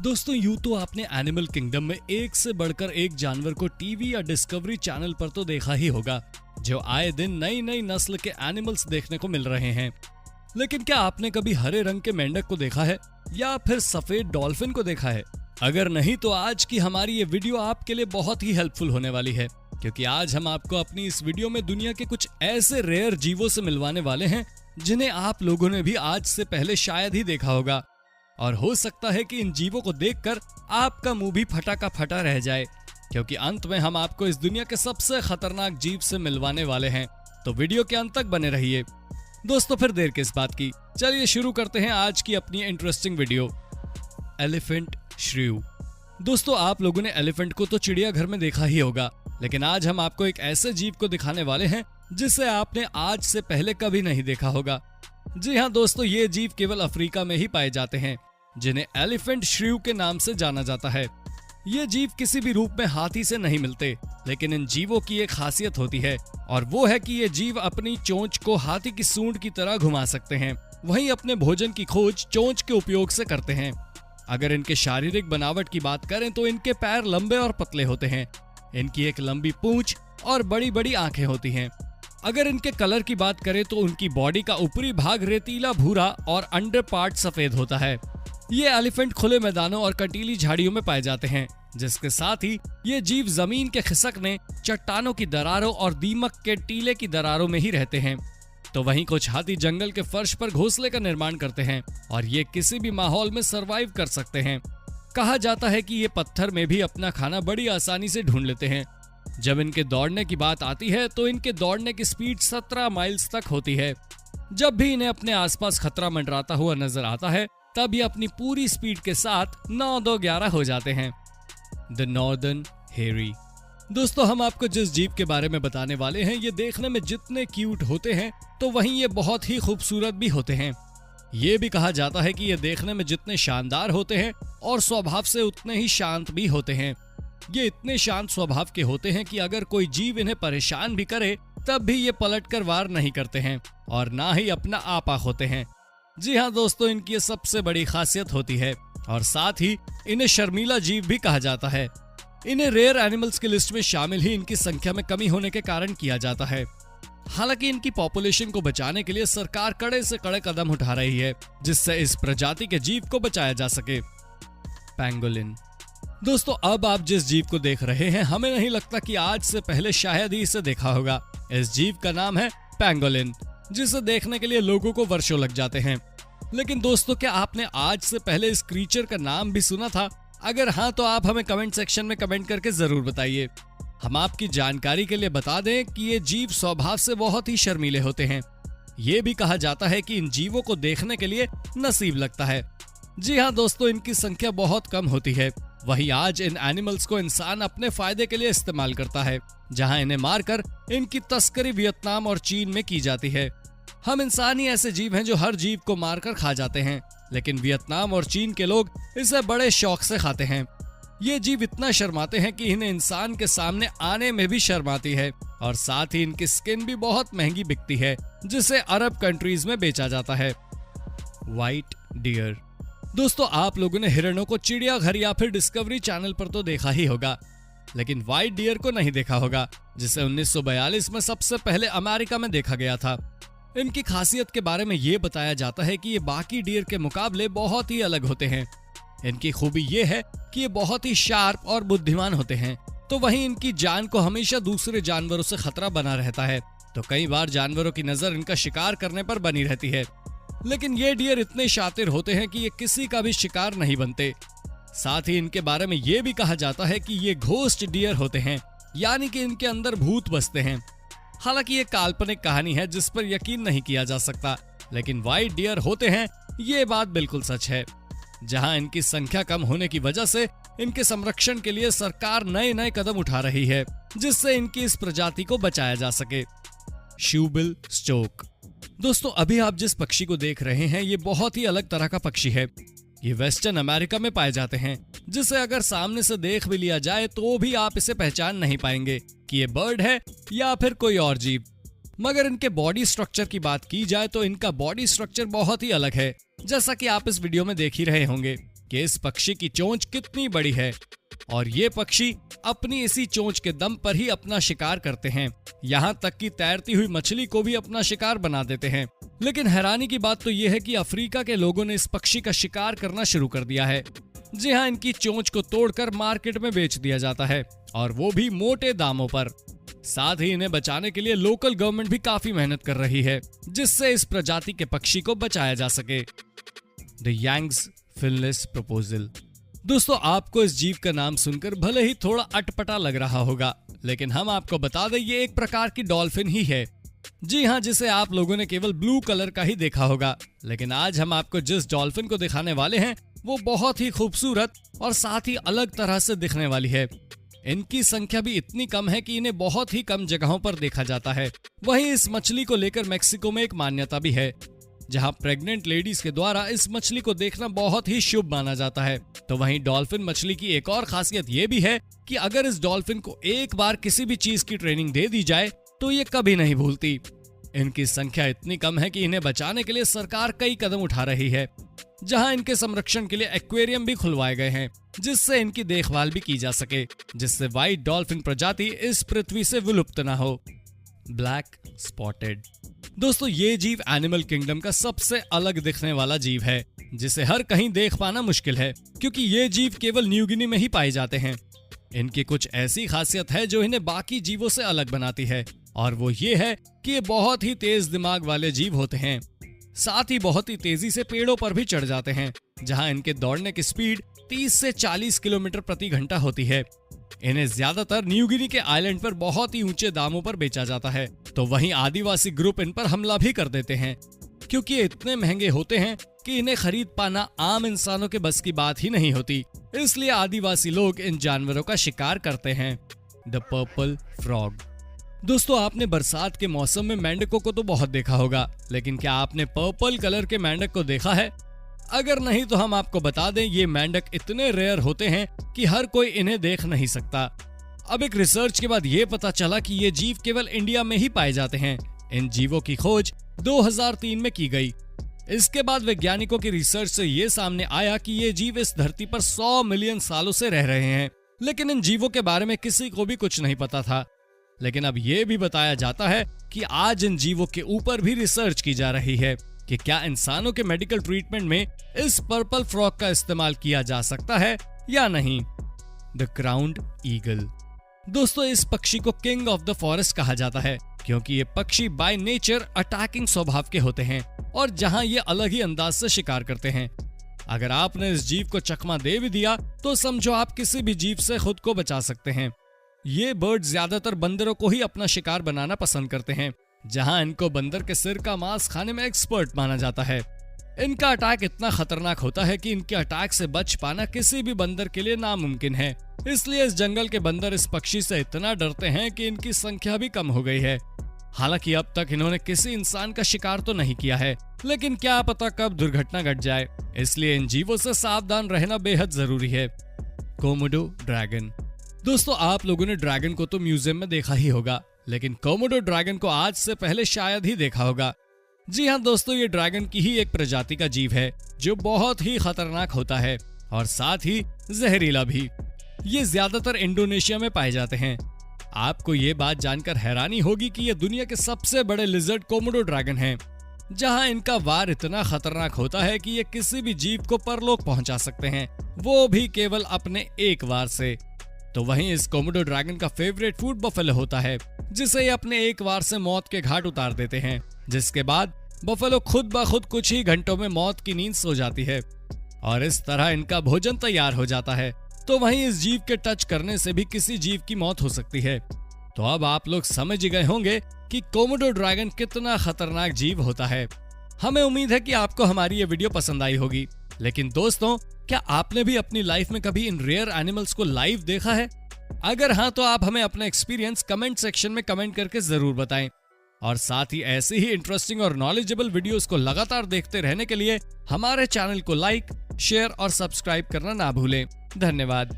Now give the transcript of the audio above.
दोस्तों यूं तो आपने एनिमल किंगडम में एक से बढ़कर एक जानवर को टीवी या डिस्कवरी चैनल पर तो देखा ही होगा, जो आए दिन नई नई नस्ल के एनिमल्स देखने को मिल रहे हैं। लेकिन क्या आपने कभी हरे रंग के मेंढक को देखा है या फिर सफेद डॉल्फिन को देखा है? अगर नहीं तो आज की हमारी ये वीडियो आपके लिए बहुत ही हेल्पफुल होने वाली है, क्योंकि आज हम आपको अपनी इस वीडियो में दुनिया के कुछ ऐसे रेयर जीवों से मिलवाने वाले हैं जिन्हें आप लोगों ने भी आज से पहले शायद ही देखा होगा। और हो सकता है कि इन जीवों को देखकर आपका मुंह भी फटा का फटा रह जाए, क्योंकि अंत में हम आपको इस दुनिया के सबसे खतरनाक जीव से मिलवाने वाले हैं। तो वीडियो के अंत तक बने रहिए। दोस्तों फिर देर किस बात की, चलिए शुरू करते हैं आज की अपनी इंटरेस्टिंग वीडियो। एलिफेंट श्रीव। दोस्तों आप लोगों ने एलिफेंट को तो चिड़ियाघर में देखा ही होगा, लेकिन आज हम आपको एक ऐसे जीव को दिखाने वाले हैं जिसे आपने आज से पहले कभी नहीं देखा होगा। जी हाँ दोस्तों, ये जीव केवल अफ्रीका में ही पाए जाते हैं, जिन्हें एलिफेंट श्रीव के नाम से जाना जाता है। ये जीव किसी भी रूप में हाथी से नहीं मिलते, लेकिन इन जीवों की एक खासियत होती है, और वो है कि ये जीव अपनी चोंच को हाथी की सूंड की तरह घुमा सकते हैं। वहीं अपने भोजन की खोज चोंच के उपयोग से करते हैं। अगर इनके शारीरिक बनावट की बात करें तो इनके पैर लंबे और पतले होते हैं। इनकी एक लंबी पूंछ और बड़ी बड़ी आंखें होती हैं। अगर इनके कलर की बात करें तो उनकी बॉडी का ऊपरी भाग रेतीला भूरा और अंडर पार्ट सफेद होता है। ये एलिफेंट खुले मैदानों और कटीली झाड़ियों में पाए जाते हैं, जिसके साथ ही ये जीव जमीन के खिसकने, चट्टानों की दरारों और दीमक के टीले की दरारों में ही रहते हैं। तो वहीं कुछ हाथी जंगल के फर्श पर घोंसले का निर्माण करते हैं और ये किसी भी माहौल में सरवाइव कर सकते हैं। कहा जाता है कि ये पत्थर में भी अपना खाना बड़ी आसानी से ढूंढ लेते हैं। जब इनके दौड़ने की बात आती है तो इनके दौड़ने की स्पीड 17 माइल्स तक होती है। जब भी इन्हें अपने आसपास खतरा मंडराता हुआ नजर आता है, तब ये अपनी पूरी स्पीड के साथ 9-2-11 हो जाते हैं। द नॉर्दर्न हेरी। दोस्तों हम आपको जिस जीव के बारे में बताने वाले हैं, ये देखने में जितने क्यूट होते हैं तो वहीं ये बहुत ही खूबसूरत भी होते हैं। ये भी कहा जाता है कि ये देखने में जितने शानदार होते हैं और स्वभाव से उतने ही शांत भी होते हैं। ये इतने शांत स्वभाव के होते हैं कि अगर कोई जीव इन्हें परेशान भी करे तब भी ये पलटकर वार नहीं करते हैं और ना ही अपना आपा होते हैं। जी हाँ दोस्तों, इनकी ये सबसे बड़ी खासियत होती है, और साथ ही इन्हें शर्मीला जीव भी कहा जाता है। इन्हें रेयर एनिमल्स की लिस्ट में शामिल ही इनकी संख्या में कमी होने के कारण किया जाता है। हालांकि इनकी पॉपुलेशन को बचाने के लिए सरकार कड़े से कड़े कदम उठा रही है, जिससे इस प्रजाति के जीव को बचाया जा सके। पैंगोलिन। दोस्तों अब आप जिस जीव को देख रहे हैं, हमें नहीं लगता कि आज से पहले शायद ही इसे देखा होगा। इस जीव का नाम है पैंगोलिन, जिसे देखने के लिए लोगों को वर्षों लग जाते हैं। लेकिन दोस्तों क्या आपने आज से पहले इस क्रीचर का नाम भी सुना था? अगर हाँ तो आप हमें कमेंट सेक्शन में कमेंट करके जरूर बताइए। हम आपकी जानकारी के लिए बता दें कि ये जीव स्वभाव से बहुत ही शर्मीले होते हैं। ये भी कहा जाता है कि इन जीवों को देखने के लिए नसीब लगता है। जी हाँ दोस्तों, इनकी संख्या बहुत कम होती है। वहीं आज इन एनिमल्स को इंसान अपने फायदे के लिए इस्तेमाल करता है, जहां इन्हें मारकर इनकी तस्करी वियतनाम और चीन में की जाती है। हम इंसान ही ऐसे जीव हैं जो हर जीव को मारकर खा जाते हैं, लेकिन वियतनाम और चीन के लोग इसे बड़े शौक से खाते हैं। ये जीव इतना शर्माते हैं कि इन्हें इंसान के सामने आने में भी शर्म आती है, और साथ ही इनकी स्किन भी बहुत महंगी बिकती है, जिसे अरब कंट्रीज में बेचा जाता है। White deer. दोस्तों आप लोगों ने हिरणों को चिड़ियाघर या फिर डिस्कवरी चैनल पर तो देखा ही होगा, लेकिन व्हाइट डियर को नहीं देखा होगा, जिसे 1942 में सबसे पहले अमेरिका में देखा गया था। इनकी खासियत के बारे में ये बताया जाता है कि ये बाकी डियर के मुकाबले बहुत ही अलग होते हैं। इनकी खूबी ये है कि ये बहुत ही शार्प और बुद्धिमान होते हैं। तो वहीं इनकी जान को हमेशा दूसरे जानवरों से खतरा बना रहता है, तो कई बार जानवरों की नजर इनका शिकार करने पर बनी रहती है। लेकिन ये डियर इतने शातिर होते हैं कि ये किसी का भी शिकार नहीं बनते। साथ ही इनके बारे में ये भी कहा जाता है कि ये घोस्ट डियर होते हैं, यानी कि इनके अंदर भूत बसते हैं। हालांकि ये काल्पनिक कहानी है जिस पर यकीन नहीं किया जा सकता, लेकिन व्हाइट डियर होते हैं, ये बात बिल्कुल सच है। जहां इनकी संख्या कम होने की वजह से इनके संरक्षण के लिए सरकार नए नए कदम उठा रही है, जिससे इनकी इस प्रजाति को बचाया जा सके। Shoebill stork. दोस्तों अभी आप जिस पक्षी को देख रहे हैं, ये बहुत ही अलग तरह का पक्षी है। ये वेस्टर्न अमेरिका में पाए जाते हैं, जिसे अगर सामने से देख भी लिया जाए तो भी आप इसे पहचान नहीं पाएंगे कि ये बर्ड है या फिर कोई और जीव। मगर इनके बॉडी स्ट्रक्चर की बात की जाए तो इनका बॉडी स्ट्रक्चर बहुत ही अलग है, जैसा कि आप इस वीडियो में देख ही रहे होंगे। कि इस पक्षी की चोंच कितनी बड़ी है, और ये पक्षी अपनी इसी चोंच के दम पर ही अपना शिकार करते हैं। यहाँ तक कि तैरती हुई मछली को भी अपना शिकार बना देते हैं। लेकिन हैरानी की बात तो ये है कि अफ्रीका के लोगों ने इस पक्षी का शिकार करना शुरू कर दिया है। जी हाँ, इनकी चोंच को तोड़कर मार्केट में बेच दिया जाता है, और वो भी मोटे दामों पर। साथ ही इन्हें बचाने के लिए लोकल गवर्नमेंट भी काफी मेहनत कर रही है, जिससे इस प्रजाति के पक्षी को बचाया जा सके। The Yangtze finless porpoise. दोस्तों, आपको इस जीव का नाम सुनकर भले ही थोड़ा अटपटा लग रहा होगा, लेकिन हम आपको बता दें ये एक प्रकार की डॉल्फिन ही है। जी हाँ, जिसे आप लोगों ने केवल ब्लू कलर का ही देखा होगा। लेकिन आज हम आपको जिस डॉल्फिन को दिखाने वाले हैं वो बहुत ही खूबसूरत और साथ ही अलग तरह से दिखने वाली है। इनकी संख्या भी इतनी कम है कि इन्हें बहुत ही कम जगहों पर देखा जाता है। वहीं इस मछली को लेकर मेक्सिको में एक मान्यता भी है, जहां प्रेग्नेंट लेडीज के द्वारा इस मछली को देखना बहुत ही शुभ माना जाता है। तो वहीं डॉल्फिन मछली की एक और खासियत ये भी है कि अगर इस डॉल्फिन को एक बार किसी भी चीज की ट्रेनिंग दे दी जाए तो ये कभी नहीं भूलती। इनकी संख्या इतनी कम है कि इन्हें बचाने के लिए सरकार कई कदम उठा रही है, जहां इनके संरक्षण के लिए एक्वेरियम भी खुलवाए गए हैं, जिससे इनकी देखभाल भी की जा सके, जिससे व्हाइट डॉल्फिन प्रजाति इस पृथ्वी से विलुप्त न हो। Black spotted. दोस्तों, ये जीव एनिमल किंगडम का सबसे अलग दिखने वाला जीव है, जिसे हर कहीं देख पाना मुश्किल है, क्योंकि ये जीव केवल न्यू गिनी में ही पाए जाते हैं। इनकी कुछ ऐसी खासियत है जो इन्हें बाकी जीवों से अलग बनाती है, और वो ये है कि ये बहुत ही तेज दिमाग वाले जीव होते हैं। साथ ही बहुत ही तेजी से पेड़ों पर भी चढ़ जाते हैं, जहां इनके दौड़ने की स्पीड 30 से 40 किलोमीटर प्रति घंटा होती है। इन्हें ज्यादातर न्यू गिनी के आइलैंड पर बहुत ही ऊंचे दामों पर बेचा जाता है। तो वहीं आदिवासी ग्रुप इन पर हमला भी कर देते हैं, क्योंकि ये इतने महंगे होते हैं कि इन्हें खरीद पाना आम इंसानों के बस की बात ही नहीं होती। इसलिए आदिवासी लोग इन जानवरों का शिकार करते हैं। The purple frog. दोस्तों, आपने बरसात के मौसम में मेंढकों को तो बहुत देखा होगा, लेकिन क्या आपने पर्पल कलर के मेंढक को देखा है? अगर नहीं तो हम आपको बता दें, ये मेंढक इतने रेयर होते हैं कि हर कोई इन्हें देख नहीं सकता। अब एक रिसर्च के बाद ये पता चला कि ये जीव केवल इंडिया में ही पाए जाते हैं। इन जीवों की खोज 2003 में की गई। इसके बाद वैज्ञानिकों की रिसर्च से ये सामने आया कि ये जीव इस धरती पर 100 मिलियन सालों से रह रहे हैं, लेकिन इन जीवों के बारे में किसी को भी कुछ नहीं पता था। लेकिन अब ये भी बताया जाता है कि आज इन जीवों के ऊपर भी रिसर्च की जा रही है कि क्या इंसानों के मेडिकल ट्रीटमेंट में इस पर्पल फ्रॉग का इस्तेमाल किया जा सकता है या नहीं। The crowned eagle. दोस्तों, इस पक्षी को किंग ऑफ द फॉरेस्ट कहा जाता है, क्योंकि ये पक्षी बाय नेचर अटैकिंग स्वभाव के होते हैं, और जहां ये अलग ही अंदाज से शिकार करते हैं। अगर आपने इस जीव को चकमा दे भी दिया तो समझो आप किसी भी जीव से खुद को बचा सकते हैं। ये बर्ड ज्यादातर बंदरों को ही अपना शिकार बनाना पसंद करते हैं, जहां इनको बंदर के सिर का मांस खाने में एक्सपर्ट माना जाता है। इनका अटैक इतना खतरनाक होता है कि इनके अटैक से बच पाना किसी भी बंदर के लिए नामुमकिन है। इसलिए इस जंगल के बंदर इस पक्षी से इतना डरते हैं कि इनकी संख्या भी कम हो गई है। हालांकि अब तक इन्होंने किसी इंसान का शिकार तो नहीं किया है, लेकिन क्या पता कब दुर्घटना घट जाए, इसलिए इन जीवों से सावधान रहना बेहद जरूरी है। Komodo dragon. दोस्तों, आप लोगों ने ड्रैगन को तो म्यूजियम में देखा ही होगा, लेकिन कोमोडो ड्रैगन को आज से पहले शायद ही देखा होगा। जी हाँ दोस्तों, ये ड्रैगन की ही एक प्रजाति का जीव है जो बहुत ही खतरनाक होता है और साथ ही जहरीला भी। ये ज्यादातर इंडोनेशिया में पाए जाते हैं। आपको ये बात जानकर हैरानी होगी कि ये दुनिया के सबसे बड़े लिजर्ड कोमोडो ड्रैगन हैं, जहां इनका वार इतना खतरनाक होता है कि ये किसी भी जीव को परलोक पहुंचा सकते हैं, वो भी केवल अपने एक वार से। तो वहीं इस कोमोडो ड्रैगन का फेवरेट फूड बफेलो होता है, जिसे ये अपने एक वार से मौत के घाट उतार देते हैं, जिसके बाद बफेलो खुद ब खुद कुछ ही घंटों में मौत की नींद सो जाती है और इस तरह इनका भोजन तैयार हो जाता है। तो वहीं इस जीव के टच करने से भी किसी जीव की मौत हो सकती है। तो अब आप लोग समझ गए होंगे कि कोमोडो ड्रैगन कितना खतरनाक जीव होता है। हमें उम्मीद है कि आपको हमारी ये वीडियो पसंद आई होगी। लेकिन दोस्तों, क्या आपने भी अपनी लाइफ में कभी इन रेयर एनिमल्स को लाइव देखा है? अगर हाँ, तो आप हमें अपना एक्सपीरियंस कमेंट सेक्शन में कमेंट करके जरूर बताएं। और साथ ही ऐसे ही इंटरेस्टिंग और नॉलेजेबल वीडियोस को लगातार देखते रहने के लिए हमारे चैनल को लाइक, शेयर और सब्सक्राइब करना ना भूलें। धन्यवाद।